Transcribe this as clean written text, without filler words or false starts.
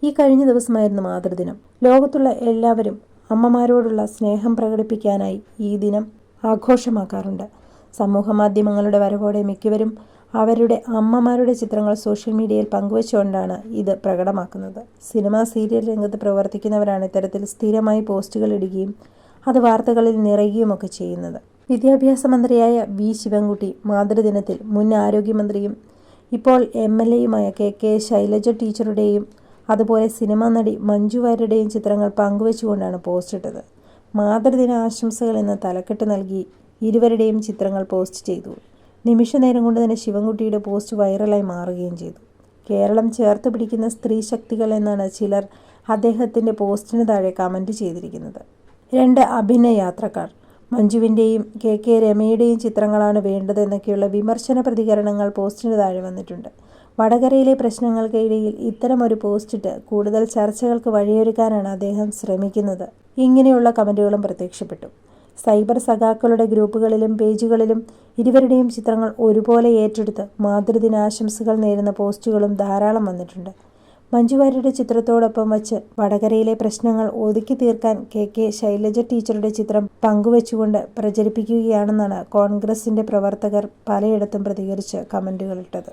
ഈ കഴിഞ്ഞ ദിവസമായിരുന്നു മാതൃദിനം. ലോകത്തുള്ള എല്ലാവരും അമ്മമാരോടുള്ള സ്നേഹം പ്രകടിപ്പിക്കാനായി ഈ ദിനം ആഘോഷമാക്കാറുണ്ട്. സമൂഹ മാധ്യമങ്ങളുടെ വരവോടെ മിക്കവരും അവരുടെ അമ്മമാരുടെ ചിത്രങ്ങൾ സോഷ്യൽ മീഡിയയിൽ പങ്കുവച്ചുകൊണ്ടാണ് ഇത് പ്രകടമാക്കുന്നത്. സിനിമ, സീരിയൽ രംഗത്ത് പ്രവർത്തിക്കുന്നവരാണ് ഇത്തരത്തിൽ സ്ഥിരമായി പോസ്റ്റുകൾ ഇടുകയും അത് വാർത്തകളിൽ നിറയുകയുമൊക്കെ ചെയ്യുന്നത്. വിദ്യാഭ്യാസ മന്ത്രിയായ വി. ശിവൻകുട്ടി മാതൃദിനത്തിൽ മുൻ ആരോഗ്യമന്ത്രിയും ഇപ്പോൾ MLA യുമായ KK ശൈലജ ടീച്ചറുടെയും അതുപോലെ സിനിമാ നടി മഞ്ജു വാര്യരുടെയും ചിത്രങ്ങൾ പങ്കുവച്ചുകൊണ്ടാണ് പോസ്റ്റ് ഇട്ടത്. മാതൃദിന ആശംസകൾ എന്ന തലക്കെട്ട് നൽകി ഇരുവരുടെയും ചിത്രങ്ങൾ പോസ്റ്റ് ചെയ്തു. നിമിഷ നേരം കൊണ്ട് തന്നെ ശിവൻകുട്ടിയുടെ പോസ്റ്റ് വൈറലായി മാറുകയും ചെയ്തു. കേരളം ചേർത്ത് പിടിക്കുന്ന സ്ത്രീ ശക്തികൾ എന്നാണ് ചിലർ അദ്ദേഹത്തിൻ്റെ പോസ്റ്റിന് താഴെ കമൻറ്റ് ചെയ്തിരിക്കുന്നത്. 2 അഭിനയ യാത്രക്കാർ മഞ്ജുവിൻ്റെയും KK രമയുടെയും ചിത്രങ്ങളാണ് വേണ്ടത് എന്നൊക്കെയുള്ള വിമർശന പ്രതികരണങ്ങൾ പോസ്റ്റിന് താഴെ വന്നിട്ടുണ്ട്. വടകരയിലെ പ്രശ്നങ്ങൾക്കിടയിൽ ഇത്തരമൊരു പോസ്റ്റിട്ട് കൂടുതൽ ചർച്ചകൾക്ക് വഴിയൊരുക്കാനാണ് അദ്ദേഹം ശ്രമിക്കുന്നത്. ഇങ്ങനെയുള്ള കമൻറ്റുകളും പ്രത്യക്ഷപ്പെട്ടു. സൈബർ സഖാക്കളുടെ ഗ്രൂപ്പുകളിലും പേജുകളിലും ഇരുവരുടെയും ചിത്രങ്ങൾ ഒരുപോലെ ഏറ്റെടുത്ത് മാതൃദിനാശംസകൾ നേരുന്ന പോസ്റ്റുകളും ധാരാളം വന്നിട്ടുണ്ട്. മഞ്ജു വാര്യരുടെ ചിത്രത്തോടൊപ്പം വച്ച് വടകരയിലെ പ്രശ്നങ്ങൾ ഒതുക്കി തീർക്കാൻ KK ശൈലജ ടീച്ചറുടെ ചിത്രം പങ്കുവച്ചുകൊണ്ട് പ്രചരിപ്പിക്കുകയാണെന്നാണ് കോൺഗ്രസിൻ്റെ പ്രവർത്തകർ പലയിടത്തും പ്രതികരിച്ച് കമൻറ്റുകളിട്ടത്.